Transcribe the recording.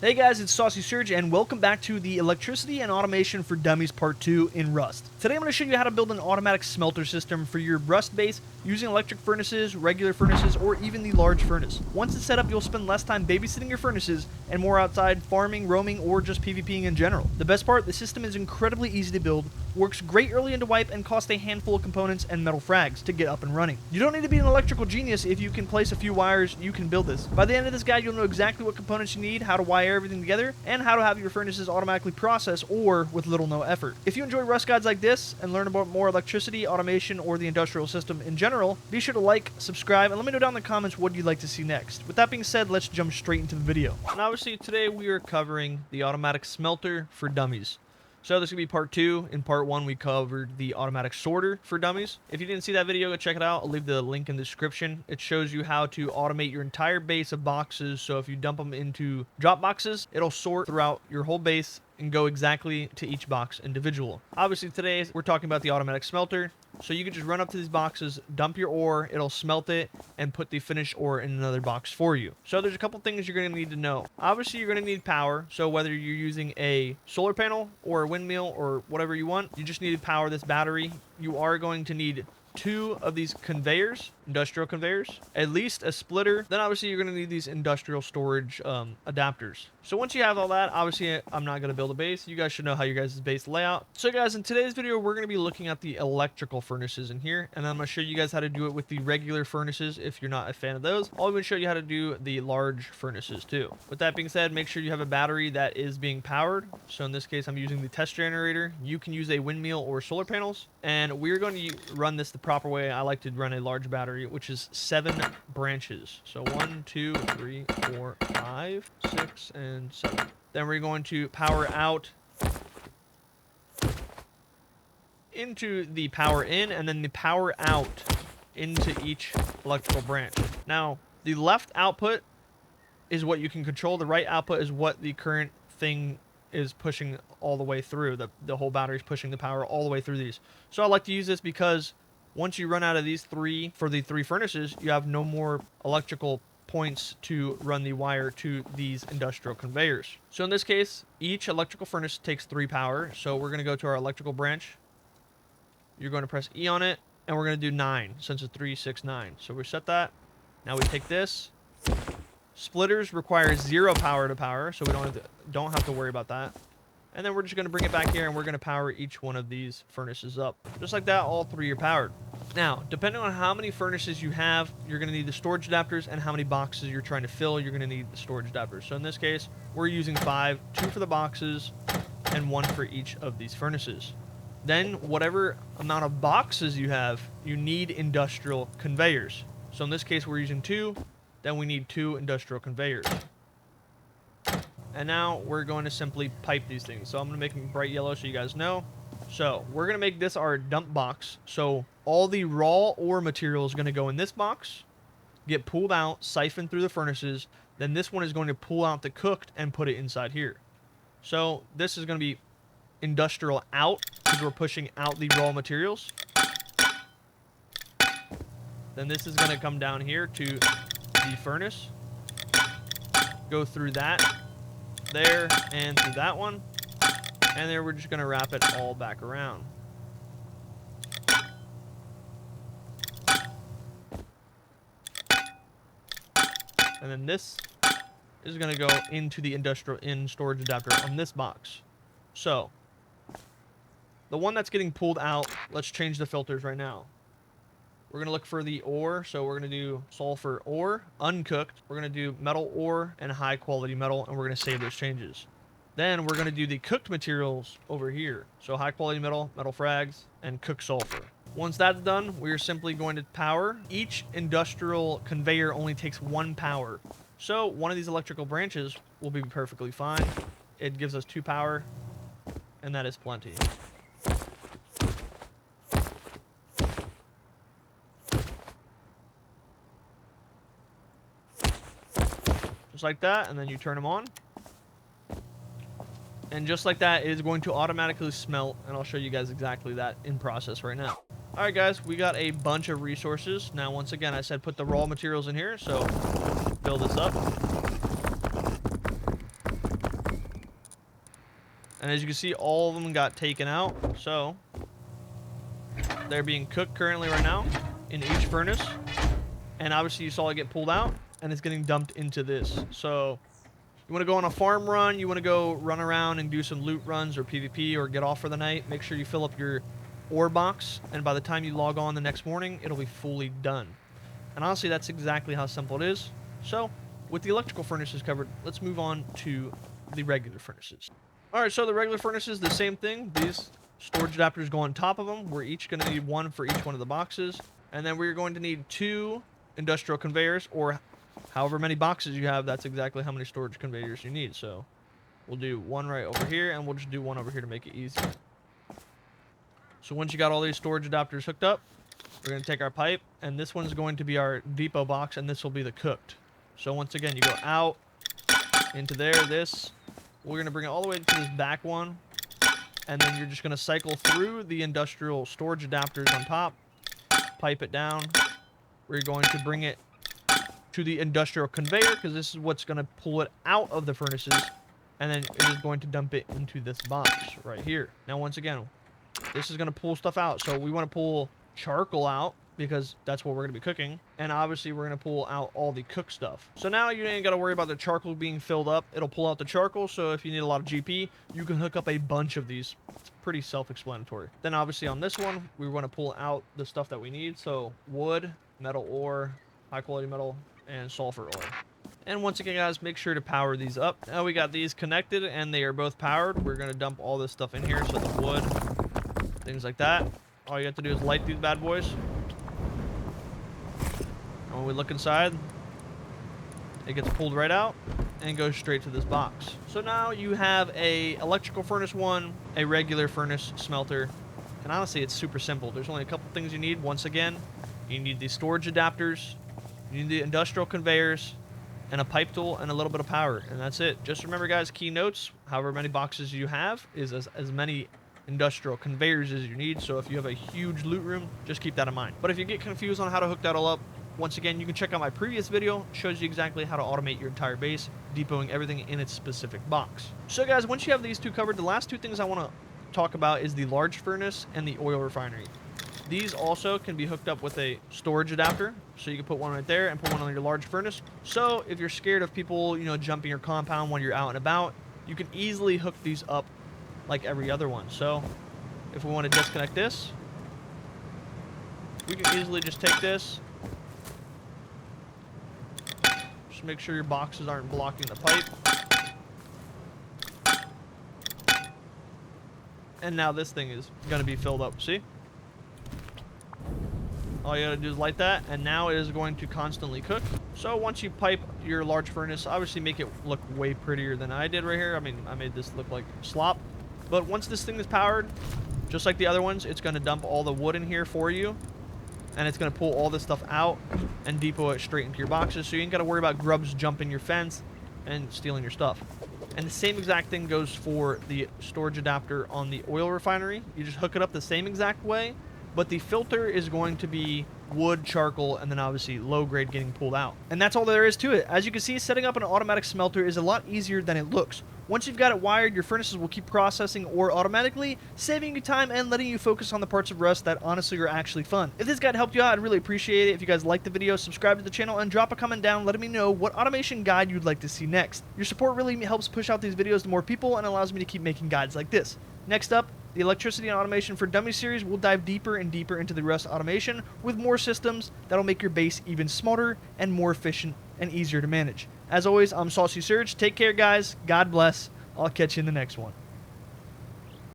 Hey guys, it's Saucy Surge, and welcome back to the Electricity and Automation for Dummies Part 2 in Rust. Today I'm going to show you how to build an automatic smelter system for your Rust base using electric furnaces, regular furnaces, or even the large furnace. Once it's set up, you'll spend less time babysitting your furnaces and more outside farming, roaming, or just PvPing in general. The best part, the system is incredibly easy to build, works great early into wipe, and costs a handful of components and metal frags to get up and running. You don't need to be an electrical genius. If you can place a few wires, you can build this. By the end of this guide, you'll know exactly what components you need, how to wire everything together, and how to have your furnaces automatically process or with little no effort. If you enjoy Rust guides like this and learn about more electricity, automation, or the industrial system in general, be sure to like, subscribe, and let me know down in the comments what you'd like to see next. With that being said, let's jump straight into the video. And obviously today we are covering the automatic smelter for dummies. So this is going to be part 2. In part 1, we covered the automatic sorter for dummies. If you didn't see that video, go check it out. I'll leave the link in the description. It shows you how to automate your entire base of boxes. So if you dump them into drop boxes, it'll sort throughout your whole base and go exactly to each box individual. Obviously today we're talking about the automatic smelter. So you can just run up to these boxes, dump your ore, it'll smelt it, and put the finished ore in another box for you. So there's a couple things you're going to need to know. Obviously, you're going to need power. So whether you're using a solar panel or a windmill or whatever you want, you just need to power this battery. You are going to need 2 of these conveyors, industrial conveyors, at least a splitter. Then obviously you're going to need these industrial storage adapters. So once you have all that, obviously I'm not going to build a base. You guys should know how your guys' base layout. So guys, in today's video, we're going to be looking at the electrical furnaces in here, and I'm going to show you guys how to do it with the regular furnaces if you're not a fan of those. I'll even show you how to do the large furnaces too. With that being said, make sure you have a battery that is being powered. So in this case, I'm using the test generator. You can use a windmill or solar panels, and we're going to run this the proper way. I like to run a large battery, which is 7 branches. So 1, 2, 3, 4, 5, 6, and 7. Then we're going to power out into the power in, and then the power out into each electrical branch. Now, the left output is what you can control. The right output is what the current thing is pushing all the way through. The whole battery is pushing the power all the way through these. So I like to use this because once you run out of these 3 for the 3 furnaces, you have no more electrical points to run the wire to these industrial conveyors. So in this case, each electrical furnace takes 3 power. So we're going to go to our electrical branch. You're going to press E on it, and we're going to do 9 since it's 3, 6, 9. So we set that. Now we take this. Splitters require 0 power to power, so we don't have to worry about that. And then we're just going to bring it back here, and we're going to power each one of these furnaces up. Just like that, all 3 are powered. Now, depending on how many furnaces you have, you're going to need the storage adapters, and how many boxes you're trying to fill, you're going to need the storage adapters. So in this case, we're using 5, 2 for the boxes, and 1 for each of these furnaces. Then, whatever amount of boxes you have, you need industrial conveyors. So in this case, we're using 2, then we need 2 industrial conveyors. And now we're going to simply pipe these things. So I'm going to make them bright yellow so you guys know. So we're going to make this our dump box. So all the raw ore material is going to go in this box, get pulled out, siphoned through the furnaces. Then this one is going to pull out the cooked and put it inside here. So this is going to be industrial out because we're pushing out the raw materials. Then this is going to come down here to the furnace, go through that, there, and through that one, and then we're just going to wrap it all back around. And then this is going to go into the industrial storage adapter on this box. So the one that's getting pulled out, let's change the filters right now. We're going to look for the ore, so we're going to do sulfur ore, uncooked. We're going to do metal ore and high quality metal, and we're going to save those changes. Then we're going to do the cooked materials over here. So high quality metal, metal frags, and cooked sulfur. Once that's done, we're simply going to power. Each industrial conveyor only takes 1 power. So one of these electrical branches will be perfectly fine. It gives us 2 power, and that is plenty. Just like that, and then you turn them on. And just like that, it is going to automatically smelt, and I'll show you guys exactly that in process right now. Alright guys, we got a bunch of resources. Now once again, I said put the raw materials in here, so fill this up. And as you can see, all of them got taken out. So they're being cooked currently right now in each furnace. And obviously you saw it get pulled out and it's getting dumped into this. So you want to go on a farm run, you want to go run around and do some loot runs or PvP or get off for the night. Make sure you fill up your ore box, and by the time you log on the next morning, it'll be fully done. And honestly, that's exactly how simple it is. So with the electrical furnaces covered, let's move on to the regular furnaces. Alright, so the regular furnaces, the same thing. These storage adapters go on top of them. We're each going to need one for each one of the boxes. And then we're going to need 2 industrial conveyors, or however many boxes you have, that's exactly how many storage conveyors you need. So we'll do one right over here, and we'll just do one over here to make it easy. So once you got all these storage adapters hooked up, we're going to take our pipe, and this one's going to be our depot box, and this will be the cooked. So once again, you go out into there, this. We're going to bring it all the way to this back one, and then you're just going to cycle through the industrial storage adapters on top, pipe it down. We're going to bring it to the industrial conveyor, because this is what's going to pull it out of the furnaces, and then it is going to dump it into this box right here. Now, once again, this is going to pull stuff out. So we want to pull charcoal out, because that's what we're going to be cooking. And obviously, we're going to pull out all the cooked stuff. So now you ain't got to worry about the charcoal being filled up. It'll pull out the charcoal, so if you need a lot of GP, you can hook up a bunch of these. It's pretty self-explanatory. Then obviously on this one, we want to pull out the stuff that we need. So wood, metal ore, high-quality metal, and sulfur ore. And once again, guys, make sure to power these up. Now we got these connected, and they are both powered. We're going to dump all this stuff in here, so the wood, things like that. All you have to do is light these bad boys. And when we look inside, it gets pulled right out and goes straight to this box. So now you have a electrical furnace one, a regular furnace smelter, and honestly, it's super simple. There's only a couple things you need. Once again, you need these storage adapters, you need the industrial conveyors, and a pipe tool, and a little bit of power, and that's it. Just remember, guys, key notes, however many boxes you have is as many industrial conveyors as you need. So if you have a huge loot room, just keep that in mind. But if you get confused on how to hook that all up, once again, you can check out my previous video. It shows you exactly how to automate your entire base, depoting everything in its specific box. So guys, once you have these two covered, the last two things I want to talk about is the large furnace and the oil refinery. These also can be hooked up with a storage adapter, so you can put one right there and put one on your large furnace. So if you're scared of people, jumping your compound when you're out and about, you can easily hook these up like every other one. So if we want to disconnect this, we can easily just take this. Just make sure your boxes aren't blocking the pipe. And now this thing is going to be filled up, see? All you gotta do is light that, and now it is going to constantly cook. So once you pipe your large furnace, obviously make it look way prettier than I did right here. I mean, I made this look like slop. But once this thing is powered, just like the other ones, it's going to dump all the wood in here for you, and it's going to pull all this stuff out and depot it straight into your boxes, so you ain't got to worry about grubs jumping your fence and stealing your stuff. And the same exact thing goes for the storage adapter on the oil refinery. You just hook it up the same exact way, but the filter is going to be wood, charcoal, and then obviously low grade getting pulled out. And that's all there is to it. As you can see, setting up an automatic smelter is a lot easier than it looks. Once you've got it wired, your furnaces will keep processing ore automatically, saving you time and letting you focus on the parts of Rust that honestly are actually fun. If this guide helped you out, I'd really appreciate it. If you guys liked the video, subscribe to the channel and drop a comment down letting me know what automation guide you'd like to see next. Your support really helps push out these videos to more people and allows me to keep making guides like this. Next up, the Electricity and Automation for Dummies series will dive deeper and deeper into the Rust automation with more systems that'll make your base even smarter and more efficient and easier to manage. As always, I'm Saucy Surge. Take care, guys. God bless. I'll catch you in the next one.